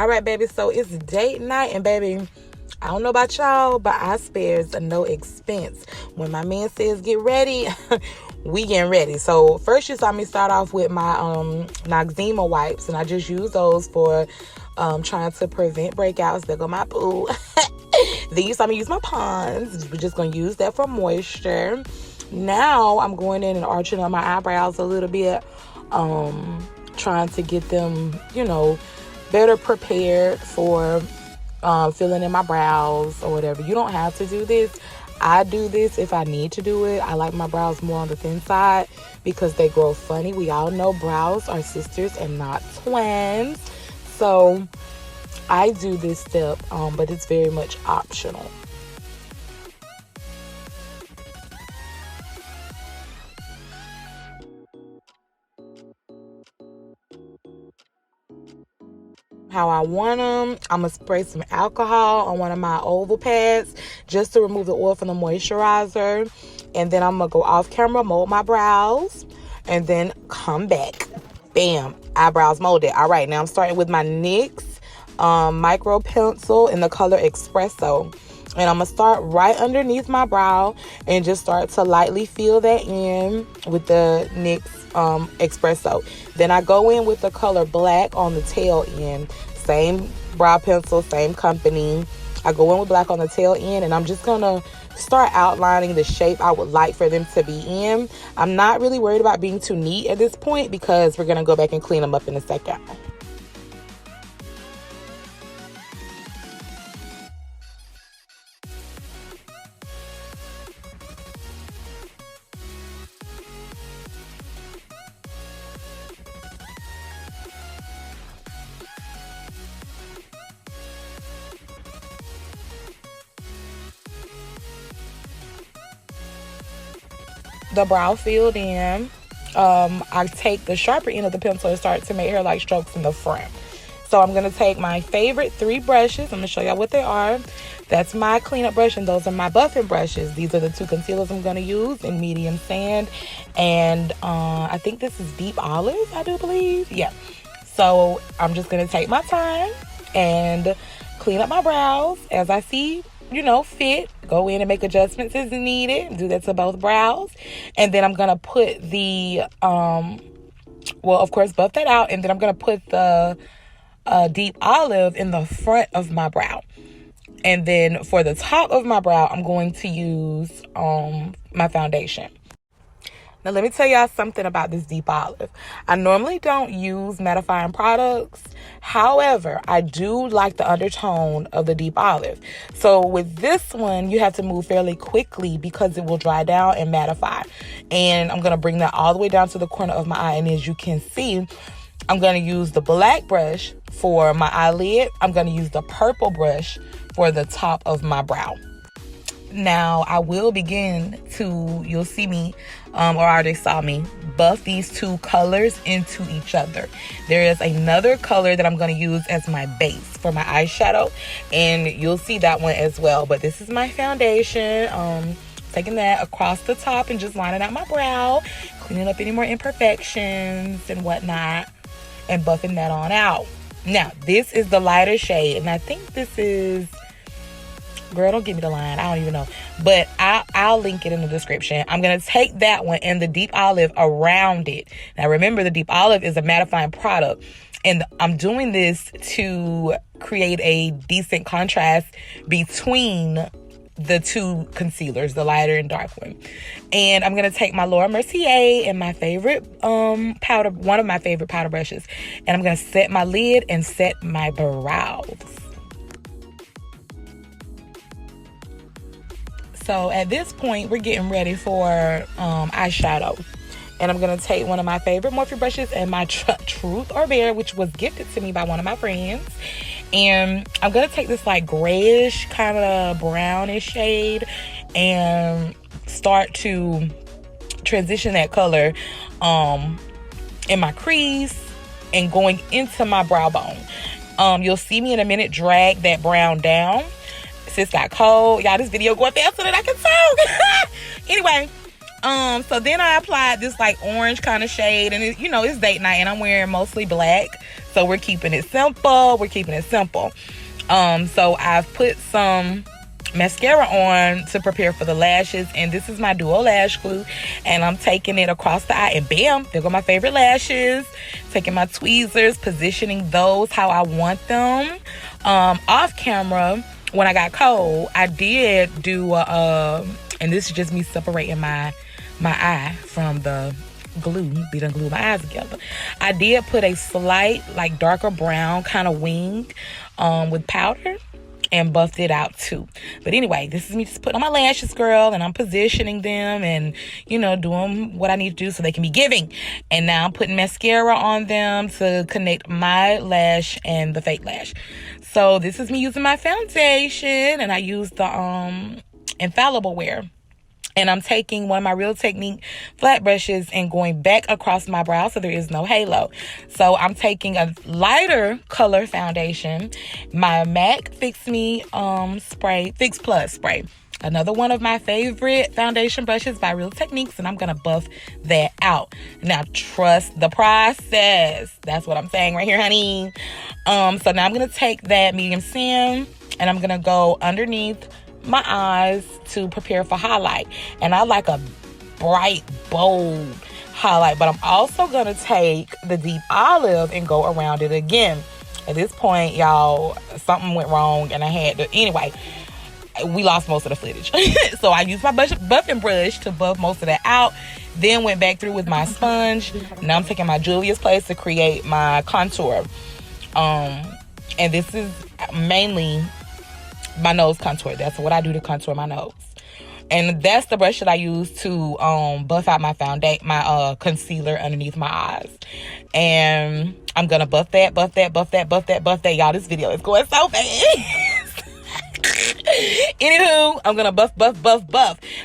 All right, baby, so it's date night, and baby, I don't know about y'all, but I spares no expense. When my man says get ready, we getting ready. So first you saw me start off with my Noxzema wipes, and I just use those for trying to prevent breakouts. There go my boo. Then you saw me use my Pond's. We're just going to use that for moisture. Now I'm going in and arching up my eyebrows a little bit, trying to get them, better prepared for filling in my brows or whatever. You don't have to do this. I do this if I need to do it. I like my brows more on the thin side because they grow funny. We all know brows are sisters and not twins. So I do this step, but it's very much optional. How I want them, I'm going to spray some alcohol on one of my oval pads just to remove the oil from the moisturizer. And then I'm going to go off camera, mold my brows, and then come back. Bam, eyebrows molded. All right, now I'm starting with my NYX micro pencil in the color Espresso. And I'm going to start right underneath my brow and just start to lightly fill that in with the NYX Espresso. Then I go in with the color Black on the tail end. Same brow pencil, same company. I go in with black on the tail end, and I'm just going to start outlining the shape I would like for them to be in. I'm not really worried about being too neat at this point because we're going to go back and clean them up in a second. The brow filled in, I take the sharper end of the pencil and start to make hair-like strokes in the front. So I'm going to take my favorite 3 brushes. I'm going to show y'all what they are. That's my cleanup brush, and those are my buffing brushes. These are the 2 concealers I'm going to use in medium sand. And I think this is deep olive, I do believe. Yeah. So I'm just going to take my time and clean up my brows as I see fit. Go in and make adjustments as needed. Do that to both brows. And then I'm going to put the, of course, buff that out. And then I'm going to put the deep olive in the front of my brow. And then for the top of my brow, I'm going to use my foundation. Now, let me tell y'all something about this deep olive. I normally don't use mattifying products. However, I do like the undertone of the deep olive. So with this one, you have to move fairly quickly because it will dry down and mattify. And I'm going to bring that all the way down to the corner of my eye. And as you can see, I'm going to use the black brush for my eyelid. I'm going to use the purple brush for the top of my brow. Now, I will begin to, you'll see me, or already saw me, buff these 2 colors into each other. There is another color that I'm going to use as my base for my eyeshadow, and you'll see that one as well. But this is my foundation. Taking that across the top and just lining out my brow, cleaning up any more imperfections and whatnot, and buffing that on out. Now, this is the lighter shade, and I think this is... Girl, don't give me the line. I don't even know. But I'll link it in the description. I'm going to take that one and the deep olive around it. Now, remember, the deep olive is a mattifying product. And I'm doing this to create a decent contrast between the 2 concealers, the lighter and dark one. And I'm going to take my Laura Mercier and my favorite powder, one of my favorite powder brushes. And I'm going to set my lid and set my brows. So at this point, we're getting ready for eyeshadow. And I'm going to take one of my favorite Morphe brushes and my Truth or Dare, which was gifted to me by one of my friends. And I'm going to take this like grayish, kind of brownish shade and start to transition that color in my crease and going into my brow bone. You'll see me in a minute drag that brown down. Sis got cold. Y'all, this video going faster than I can talk. Anyway, so then I applied this like orange kind of shade, and it's date night and I'm wearing mostly black. So we're keeping it simple. We're keeping it simple. So I've put some mascara on to prepare for the lashes, and this is my duo lash glue, and I'm taking it across the eye, and bam, there go my favorite lashes. Taking my tweezers, positioning those how I want them. Off camera, when I got cold, I did do and this is just me separating my eye from the glue. Be done glue my eyes together. I did put a slight, like, darker brown kind of wing with powder, and buffed it out too. But anyway, this is me just putting on my lashes, girl, and I'm positioning them and, you know, doing what I need to do so they can be giving. And now I'm putting mascara on them to connect my lash and the fake lash. So this is me using my foundation, and I use the Infallible Wear. And I'm taking one of my Real Technique flat brushes and going back across my brow so there is no halo. So I'm taking a lighter color foundation, my MAC Fix Me spray, Fix Plus spray. Another one of my favorite foundation brushes by Real Techniques, and I'm going to buff that out. Now, trust the process. That's what I'm saying right here, honey. So now I'm going to take that medium sand, and I'm going to go underneath my eyes to prepare for highlight. And I like a bright, bold highlight, but I'm also going to take the deep olive and go around it again. At this point, y'all, something went wrong, and I had to, anyway, we lost most of the footage. So I used my buffing brush to buff most of that out, then went back through with my sponge. Now I'm taking my Juvia's Place to create my contour. And this is mainly my nose contour. That's what I do to contour my nose. And that's the brush that I use to buff out my my concealer underneath my eyes. And I'm gonna buff that. Y'all, this video is going so fast. Anywho, I'm gonna buff.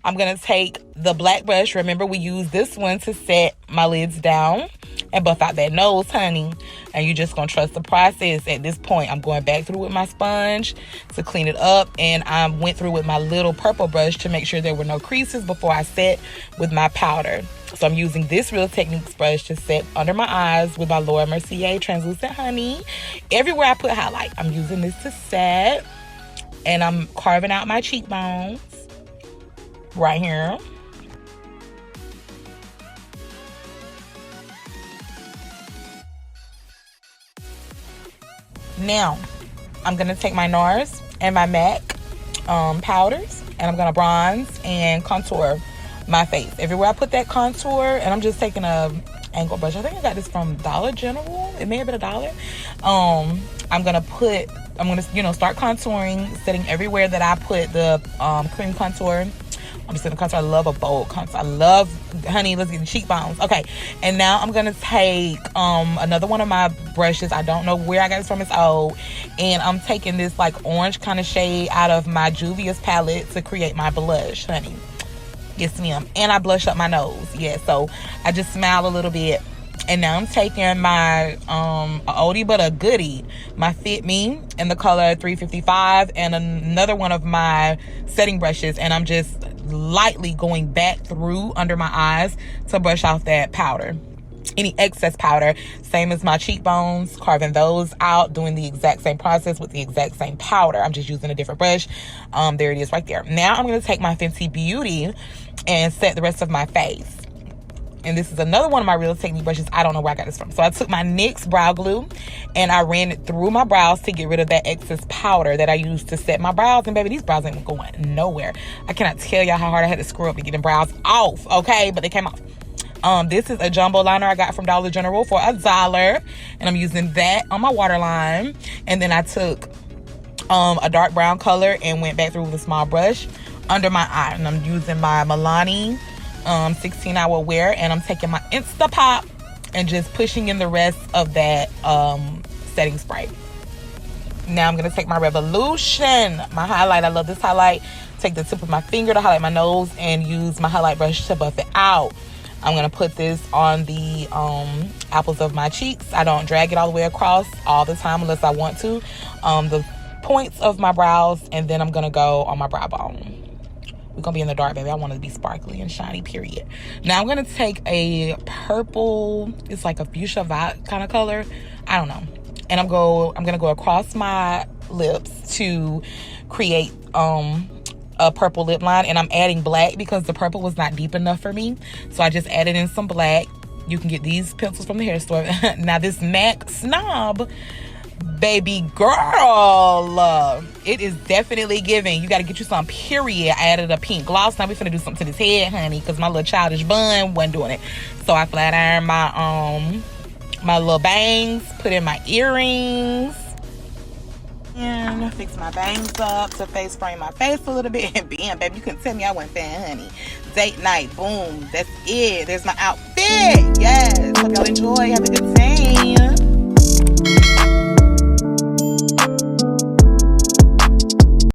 I'm gonna take the black brush. Remember, we use this one to set my lids down and buff out that nose, honey. And you're just gonna trust the process. At this point, I'm going back through with my sponge to clean it up, and I went through with my little purple brush to make sure there were no creases before I set with my powder. So I'm using this Real Techniques brush to set under my eyes with my Laura Mercier Translucent Honey. Everywhere I put highlight, I'm using this to set. And I'm carving out my cheekbones right here. Now, I'm going to take my NARS and my MAC powders, and I'm going to bronze and contour my face. Everywhere I put that contour, and I'm just taking a angle brush. I think I got this from Dollar General. It may have been $1. I'm going to start contouring, setting everywhere that I put the cream contour. I'm just going to contour. I love a bold contour. Honey, let's get the cheekbones. Okay, and now I'm going to take another one of my brushes. I don't know where I got this from. It's old. And I'm taking this like orange kind of shade out of my Juvia's palette to create my blush, honey. Yes, ma'am. And I blush up my nose. Yeah, so I just smile a little bit. And now I'm taking my oldie but a goodie, my Fit Me in the color 355, and another one of my setting brushes, and I'm just lightly going back through under my eyes to brush off that powder. Any excess powder, same as my cheekbones, carving those out, doing the exact same process with the exact same powder. I'm just using a different brush. There it is right there. Now I'm going to take my Fenty Beauty and set the rest of my face. And this is another one of my Real Technique brushes. I don't know where I got this from. So I took my NYX brow glue and I ran it through my brows to get rid of that excess powder that I used to set my brows. And baby, these brows ain't going nowhere. I cannot tell y'all how hard I had to screw up to get them brows off, okay? But they came off. This is a jumbo liner I got from Dollar General for $1. And I'm using that on my waterline. And then I took a dark brown color and went back through with a small brush under my eye. And I'm using my Milani 16-hour wear, and I'm taking my Instapop and just pushing in the rest of that setting spray. Now I'm going to take my Revolution, my highlight. I love this highlight. Take the tip of my finger to highlight my nose and use my highlight brush to buff it out. I'm going to put this on the apples of my cheeks. I don't drag it all the way across all the time unless I want to. The points of my brows, and then I'm going to go on my brow bone. We're going to be in the dark, baby. I want it to be sparkly and shiny, period. Now, I'm going to take a purple, it's like a fuchsia violet kind of color. I don't know. And I'm gonna go across my lips to create a purple lip line, and I'm adding black because the purple was not deep enough for me, so I just added in some black. You can get these pencils from the hair store. Now this MAC Snob, baby girl, it is definitely giving. You got to get you some, period. I added a pink gloss. Now we finna do something to this head, honey, because my little childish bun wasn't doing it. So I flat ironed my little bangs, put in my earrings, and fix my bangs up to face frame my face a little bit. And bam, baby, you couldn't tell me I wasn't fan, honey. Date night, boom, that's it. There's my outfit. Yes, hope y'all enjoy. Have a good time.